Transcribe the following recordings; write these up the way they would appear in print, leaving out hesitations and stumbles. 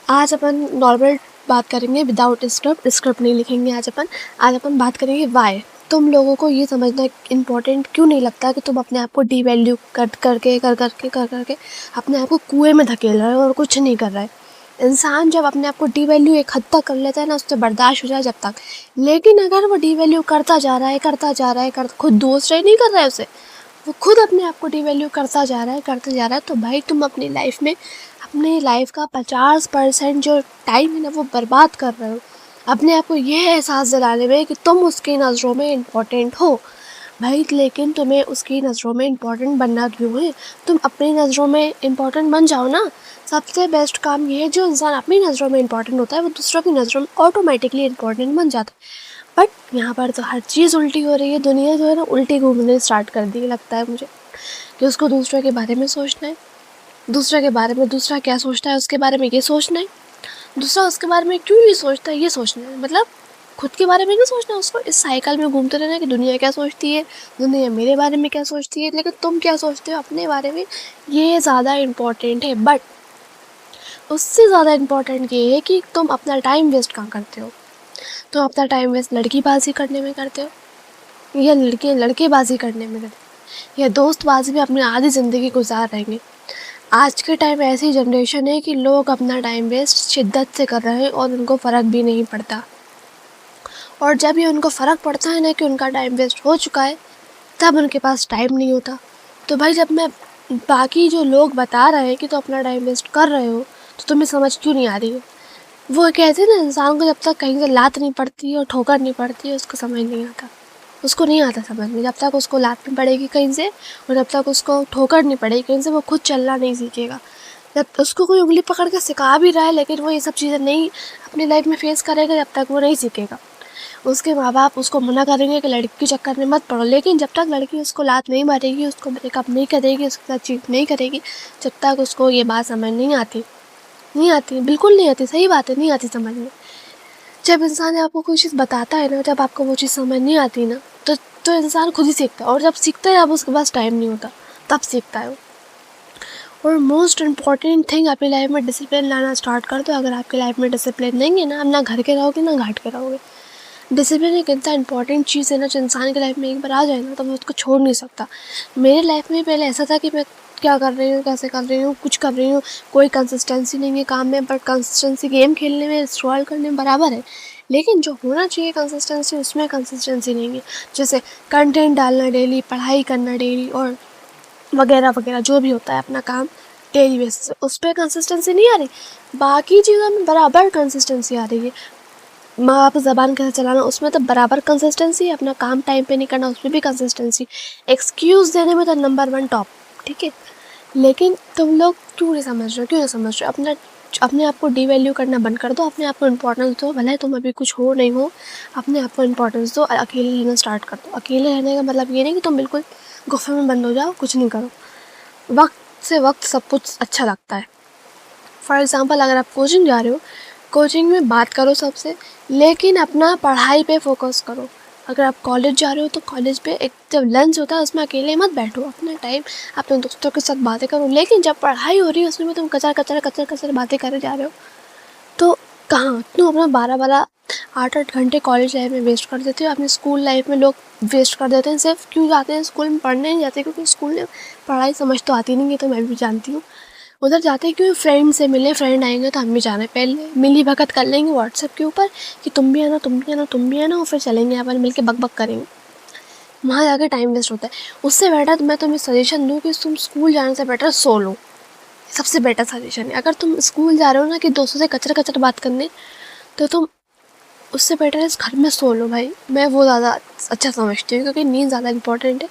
आज अपन नॉर्मल बात करेंगे विदाउट स्क्रिप्ट नहीं लिखेंगे। आज अपन बात करेंगे वाई। तुम लोगों को ये समझना इम्पोर्टेंट क्यों नहीं लगता कि तुम अपने आप को डीवैल्यू कर करके अपने आप को कुएं में धकेल रहे हो और कुछ नहीं कर रहा है। इंसान जब अपने आप को डीवैल्यू एक हद तक कर लेता है ना, उससे बर्दाश्त हो जाए जब तक। लेकिन अगर वो डीवैल्यू करता जा रहा है खुद दूसरे नहीं कर रहा है उसे, वो खुद अपने आप को डिवैल्यू करता जा रहा है, तो भाई तुम अपनी लाइफ का 50% जो टाइम है ना वो बर्बाद कर रहे हो अपने आप को ये एहसास दिलाने में कि तुम उसकी नज़रों में इम्पोर्टेंट हो। भाई लेकिन तुम्हें उसकी नज़रों में इम्पोर्टेंट बनना क्यों है? तुम अपनी नज़रों में इम्पोर्टेंट बन जाओ ना। सबसे बेस्ट काम ये है, जो इंसान अपनी नज़रों में इम्पोर्टेंट होता है वो दूसरों की नज़रों में ऑटोमेटिकली इम्पोर्टेंट बन जाता है। बट यहाँ पर तो हर चीज़ उल्टी हो रही है। दुनिया जो है ना उल्टी घूमने स्टार्ट कर दी लगता है मुझे, कि उसको दूसरे के बारे में सोचना है, दूसरे के बारे में दूसरा क्या सोचता है उसके बारे में ये सोचना है, दूसरा उसके बारे में क्यों नहीं सोचता है ये सोचना है। मतलब खुद के बारे में नहीं सोचना, उसको इस साइकिल में घूमते रहना कि दुनिया क्या सोचती है, दुनिया मेरे बारे में क्या सोचती है, लेकिन तुम क्या सोचते हो अपने बारे में, ये ज़्यादा इम्पोर्टेंट है। बट उससे ज़्यादा इम्पोर्टेंट ये है कि तुम अपना टाइम वेस्ट कहाँ करते हो। तुम अपना टाइम वेस्ट लड़कीबाजी करने में करते हो, या लड़केबाजी करने में करते हो, या दोस्तबाजी में अपनी आधी ज़िंदगी गुजार रहेंगे। आज के टाइम ऐसी जनरेशन है कि लोग अपना टाइम वेस्ट शिद्दत से कर रहे हैं और उनको फ़र्क भी नहीं पड़ता। और जब ये उनको फ़र्क पड़ता है ना कि उनका टाइम वेस्ट हो चुका है, तब उनके पास टाइम नहीं होता। तो भाई जब मैं बाकी जो लोग बता रहे हैं कि तो अपना टाइम वेस्ट कर रहे हो, तो तुम्हें समझ क्यों नहीं आ रही है? वो कहते हैं ना, इंसान को जब तक कहीं से लात नहीं पड़ती और ठोकर नहीं पड़ती है उसको समझ नहीं आता। उसको नहीं आता समझ में, जब तक उसको लात नहीं पड़ेगी कहीं से और जब तक उसको ठोकर नहीं पड़ेगी कहीं से, वो खुद चलना नहीं सीखेगा। जब उसको कोई उंगली पकड़ के सिखा भी रहा है, लेकिन वो ये सब चीज़ें नहीं अपनी लाइफ में फेस करेगा जब तक वो नहीं सीखेगा। उसके माँ बाप उसको मना करेंगे कि लड़की के चक्कर में मत पड़ो, लेकिन जब तक लड़की उसको लात नहीं मारेगी, उसको ब्रेकअप नहीं करेगी, उसके साथ चीट नहीं करेगी, जब तक उसको ये बात समझ नहीं आती, बिल्कुल नहीं आती। सही बात है, नहीं आती समझ में। जब इंसान आपको कोई चीज़ बताता है ना, जब आपको वो चीज़ समझ नहीं आती ना, तो इंसान खुद ही सीखता है, और जब सीखता है अब उसके पास टाइम नहीं होता, तब सीखता है वो। और मोस्ट इम्पॉर्टेंट थिंग अपनी लाइफ में डिसिप्लिन लाना स्टार्ट कर दो। अगर आपकी लाइफ में डिसिप्लिन नहीं है ना, आप ना घर के रहोगे ना घाट के रहोगे। डिसिप्लिन एक इतना इंपॉर्टेंट चीज़ है ना, जो इंसान की लाइफ में एक बार आ जाए ना तो वो उसको छोड़ नहीं सकता। मेरे लाइफ में पहले ऐसा था कि मैं क्या कर रही हूँ, कैसे कर रही हूँ, कुछ कर रही हूँ, कोई कंसिस्टेंसी नहीं है काम में, बट कंसिस्टेंसी गेम खेलने में, स्क्रॉल करने में बराबर है। लेकिन जो होना चाहिए कंसिस्टेंसी, उसमें कंसिस्टेंसी नहीं है। जैसे कंटेंट डालना डेली, पढ़ाई करना डेली, और वगैरह वगैरह जो भी होता है अपना काम डेली बेसिस, उस पर कंसिस्टेंसी नहीं आ रही। बाकी चीज़ों में बराबर कंसिस्टेंसी आ रही है। माँ बाप ज़बान कैसे चलाना, उसमें तो बराबर कंसिस्टेंसी। अपना काम टाइम पे नहीं करना, उसमें भी कंसिस्टेंसी। एक्सक्यूज़ देने में तो नंबर 1 टॉप, ठीक है। लेकिन तुम लोग क्यों नहीं समझ रहे हो? अपने आप को डिवैल्यू करना बंद कर दो, अपने आप को इम्पोर्टेंस दो। भले तुम अभी कुछ हो नहीं हो, अपने आप को इम्पोर्टेंस दो, अकेले रहना स्टार्ट कर दो। अकेले रहने का मतलब ये नहीं कि तुम बिल्कुल गुफे में बंद हो जाओ, कुछ नहीं करो। वक्त से वक्त सब कुछ अच्छा लगता है। फॉर एग्ज़ाम्पल, अगर आप कोचिंग जा रहे हो, कोचिंग में बात करो सबसे, लेकिन अपना पढ़ाई पे फोकस करो। अगर आप कॉलेज जा रहे हो तो कॉलेज पे एक जब लंच होता है उसमें अकेले मत बैठो, अपना टाइम अपने दोस्तों के साथ बातें करो। लेकिन जब पढ़ाई हो रही है उसमें तुम कचर बातें करे जा रहे हो, तो कहाँ तुम अपना 12 8 घंटे कॉलेज लाइफ में वेस्ट कर देते हो। अपनी स्कूल लाइफ में लोग वेस्ट कर देते हैं। सिर्फ क्यों जाते हैं स्कूल में? पढ़ने नहीं जाते, क्योंकि स्कूल में पढ़ाई समझ तो आती नहीं है, तो मैं भी जानती हूँ। उधर जाते हैं क्यों? फ्रेंड से मिले, फ्रेंड आएंगे तो हम भी जाना है, पहले मिली भगत कर लेंगे व्हाट्सएप के ऊपर कि तुम भी आना, और फिर चलेंगे अपन मिल के बक करेंगे। वहाँ जाकर टाइम वेस्ट होता है। उससे बेटर मैं तुम्हें सजेशन दूँ कि तुम स्कूल जाने से बेटर सो लो। सबसे बेटर सजेशन है। अगर तुम स्कूल जा रहे हो ना कि दोस्तों से कचर बात करने, तो तुम उससे बेटर है घर में सो लो भाई। मैं वो ज़्यादा अच्छा समझती हूँ, क्योंकि नींद ज़्यादा इंपॉर्टेंट है।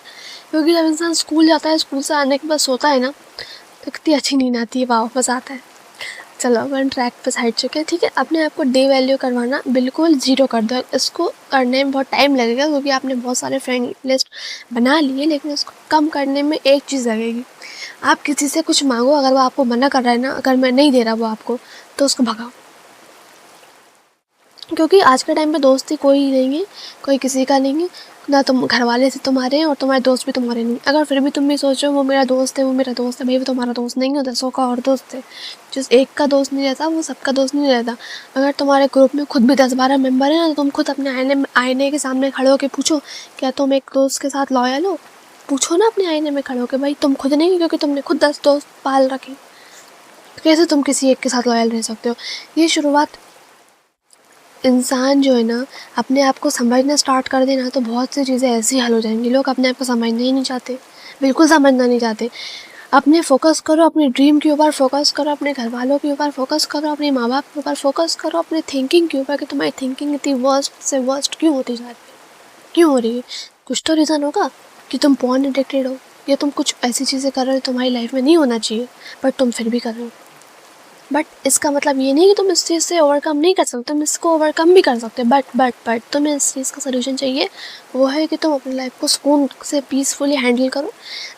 क्योंकि जब इंसान स्कूल जाता है, स्कूल से आने के बाद सोता है ना, तो कितनी अच्छी नींद आती है, वाह मज़ा आता है। चलो अपन ट्रैक पे साइड चुके हैं, ठीक है। अपने आप को डिवैल्यू करवाना बिल्कुल ज़ीरो कर दो। इसको करने में बहुत टाइम लगेगा, क्योंकि आपने बहुत सारे फ्रेंड लिस्ट बना लिए, लेकिन उसको कम करने में एक चीज़ लगेगी। आप किसी से कुछ मांगो, अगर वो आपको मना कर रहा है ना, अगर मैं नहीं दे रहा वो आपको, तो उसको भगाओ। क्योंकि आज के टाइम पे दोस्ती कोई नहीं है, कोई किसी का नहीं है, ना तुम घर वाले से तुम्हारे हैं और तुम्हारे दोस्त भी तुम्हारे नहीं। अगर फिर भी तुम भी सोच रहे हो वो मेरा दोस्त है, वो मेरा दोस्त है, भाई वो तुम्हारा दोस्त नहीं होता, 100 का और दोस्त है। जिस एक का दोस्त नहीं रहता वो सबका दोस्त नहीं रहता। अगर तुम्हारे ग्रुप में खुद भी 10-12 मेंबर हैं ना, तो तुम खुद अपने आईने के सामने खड़े होकर पूछो, क्या तुम एक दोस्त के साथ लॉयल हो? पूछो ना अपने आईने में खड़े होकर, भाई तुम खुद नहीं, क्योंकि तुमने खुद 10 दोस्त पाल रखे, तो कैसे तुम किसी एक के साथ लॉयल रह सकते हो? ये शुरुआत इंसान जो है ना अपने आप को समझना स्टार्ट कर देना, तो बहुत सी चीज़ें ऐसी हल हो जाएंगी। लोग अपने आप को समझना ही नहीं चाहते, बिल्कुल समझना नहीं चाहते। अपने फोकस करो, अपने ड्रीम के ऊपर फोकस करो, अपने घर वालों के ऊपर फोकस करो, अपने माँ बाप के ऊपर फोकस करो, अपने थिंकिंग के ऊपर कि तुम्हारी थिंकिंग इतनी वर्स्ट से वर्स्ट क्यों होती जा रही है, क्यों हो रही है? कुछ तो रीज़न होगा कि तुम पॉर्न एडिक्टेड हो, या तुम कुछ ऐसी चीज़ें कर रहे हो तुम्हारी लाइफ में नहीं होना चाहिए बट तुम फिर भी कर रहे हो। बट इसका मतलब ये नहीं कि तुम इस चीज़ से ओवरकम नहीं कर सकते, तुम इसको ओवरकम भी कर सकते हो। बट तुम्हें इस चीज़ का सोल्यूशन चाहिए, वो है कि तुम अपनी लाइफ को सुकून से पीसफुली हैंडल करो,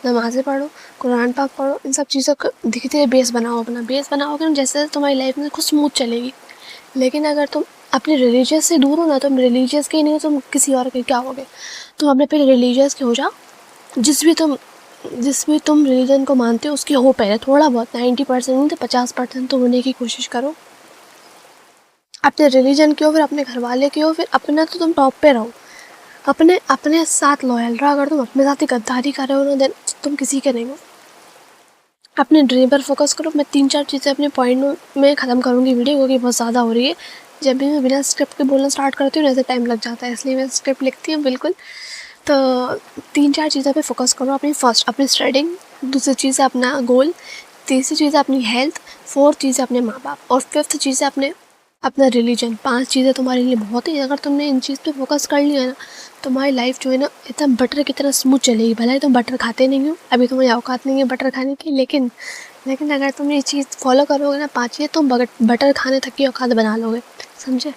नमाज़ें पढ़ो, कुरान पाक पढ़ो, इन सब चीज़ों को धीरे धीरे बेस बनाओ, अपना बेस बनाओगे ना, जैसे तुम्हारी लाइफ में खुद स्मूथ चलेगी। लेकिन अगर तुम अपने रिलीजियस से दूर हो ना, तुम रिलीजियस के नहीं हो, तुम किसी और के क्या होगे? तुम अपने पहले रिलीजियस के हो जाओ, जिस भी तुम रिलीजन को मानते हो उसकी हो पहले, थोड़ा बहुत 90% नहीं तो 50% तो होने की कोशिश करो। अपने रिलीजन की हो, फिर अपने घर वाले की हो, फिर अपना तो तुम टॉप पे रहो, अपने अपने साथ लॉयल रहो। अगर तुम अपने साथ ही गद्दारी कर रहे हो ना, देन तुम किसी के नहीं हो। अपने ड्रीम पर फोकस करो। मैं 3-4 चीज़ें अपने पॉइंट में ख़त्म करूँगी वीडियो, क्योंकि बहुत ज़्यादा हो रही है। जब भी मैं बिना स्क्रिप्ट के बोलना स्टार्ट करती हूँ ना, ऐसे टाइम लग जाता है, इसलिए मैं स्क्रिप्ट लिखती हूँ बिल्कुल। तो 3-4 चीज़ों पे फोकस करो अपनी। फर्स्ट अपनी स्टडिंग, दूसरी चीज़ है अपना गोल, तीसरी चीज़ है अपनी हेल्थ, फोर्थ चीज़ है अपने माँ बाप, और फिफ्थ चीज़ है अपना रिलीजन। 5 चीज़ें तुम्हारे लिए बहुत ही, अगर तुमने इन चीज़ पे फोकस कर लिया ना, तुम्हारी लाइफ जो है ना एकदम बटर की तरह स्मूथ चलेगी। भले ही तुम बटर खाते नहीं हो, अभी तुम्हारी औकात नहीं है बटर खाने की, लेकिन अगर तुम ये चीज़ फॉलो करोगे ना 5 चीज़ें, तुम बटर खाने तक की औकात बना लोगे, समझे?